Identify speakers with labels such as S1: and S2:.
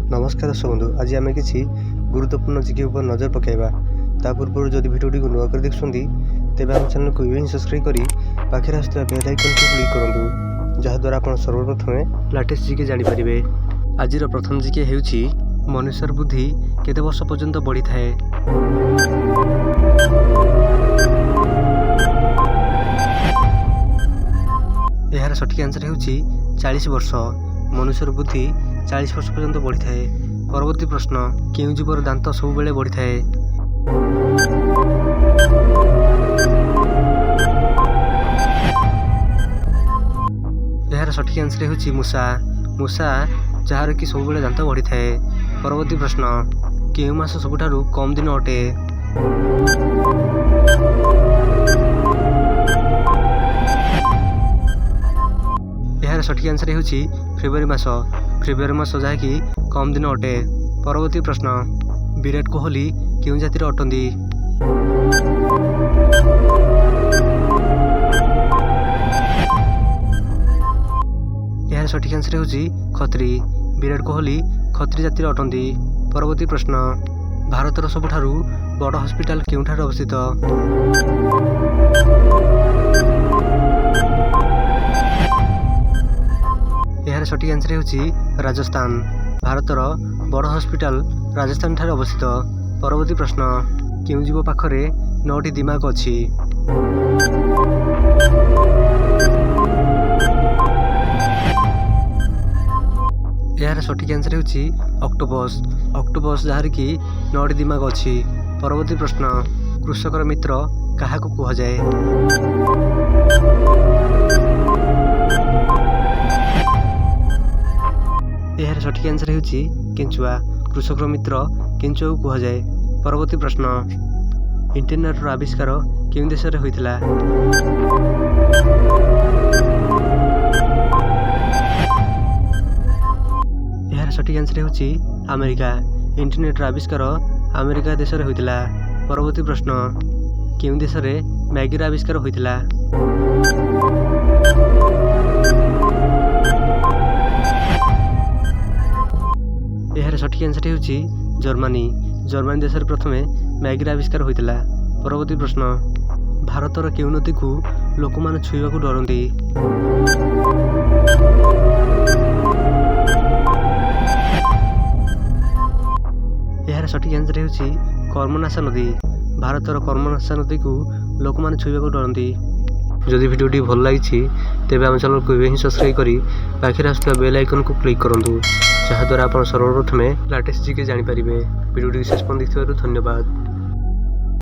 S1: नमस्कार दर्शक बंधु, आज आम किसी गुरुत्वपूर्ण जिके उपर नजर पकाइबा। ता पूर्व जदि भिडियोटी को नुआ कर देखुंती तेज आम चैनल को इवें सब्सक्राइब करी पाखे आसुवा बेल आइकन को क्लिक करूँ, जहाद्वारा आप सर्वप्रथम लाटेस्ट जिके जानीपारे। आज प्रथम जिके हेउछि मनुष्यर बुद्धि केते वर्ष पर्यंत बढ़ी थाए। यार सठिक आंसर हेउछि 40 वर्ष। मनुष्यर बुद्धि 40 वर्ष पर्यंत बढ़ी थाए। परवर्ती प्रश्न, केउ जीवर दांत सब बेले बढ़ी थाए? यार सठिक आंसर हेउछि मूषा। मूषा जार कि सब बेले दांत बढ़ी थाए। परवर्ती प्रश्न, केउ मास सबुठारु कम दिन अटे? यार सठिक आंसर हेउछि फेब्रुआरी मास। फेब्रुआरी मास जहाँकि कम दिन अटे। परवर्ती प्रश्न, विराट कोहली केउ जातिर अटंती? यार सठिक आंसर हेउछि खत्री। विराट कोहली खत्री जातिर अटंती। परवर्ती प्रश्न, भारतर सबुठारु बड़ हॉस्पिटल केउठारे अवस्थित? यार सठिक आंसर हेउछि राजस्थान। भारतर बड़ हॉस्पिटल राजस्थान ठारे अवस्थित। परवर्ती प्रश्न, केउ जीव पाखरे 9टी दिमाग अछि? यार सठिक आंसर हेउछि ऑक्टोपस। ऑक्टोपस जार कि 9टी दिमाग अछि। परवर्ती प्रश्न, कृषकर मित्र काहाकु कुहाଯାଏ? यार सठिक आंसर हेउछि केंचुआ। कृषकर मित्र केंचुआ को कुहाଯାए। परवर्ती प्रश्न, इंटरनेट आविष्कार केउं देश रे होइतिला? यार सठिक आंसर हेउछि अमेरिका। इंटरनेट आविष्कार अमेरिका देश रे होइतिला। परवर्ती प्रश्न, केउं देश रे मैगी आविष्कार होइतिला? यार सठिक आंसर हेउछि जर्मनी। जर्मनी देश रे प्रथमे मैगी आविष्कार होइतिला। परवर्ती प्रश्न, भारतर केउं नदी को लोक माने छुईबा को डरंती? यार सठिक आंसर हेउछि कर्मनाशा नदी। भारतर कर्मनाशा नदी को लोक माने छुईबा को डरंती। जदि भिडियोटी भल लागिछि तेबे आम चैनल को इवें सब्सक्राइब करी पाखे आसुवा बेल आइकन को क्लिक करूँ, जहाद्वारा आप सर्वप्रथमे लाटेस्ट जिके जानीपारे। भिडियोटी शेष पर्यंत देखिथिबारु धन्यवाद।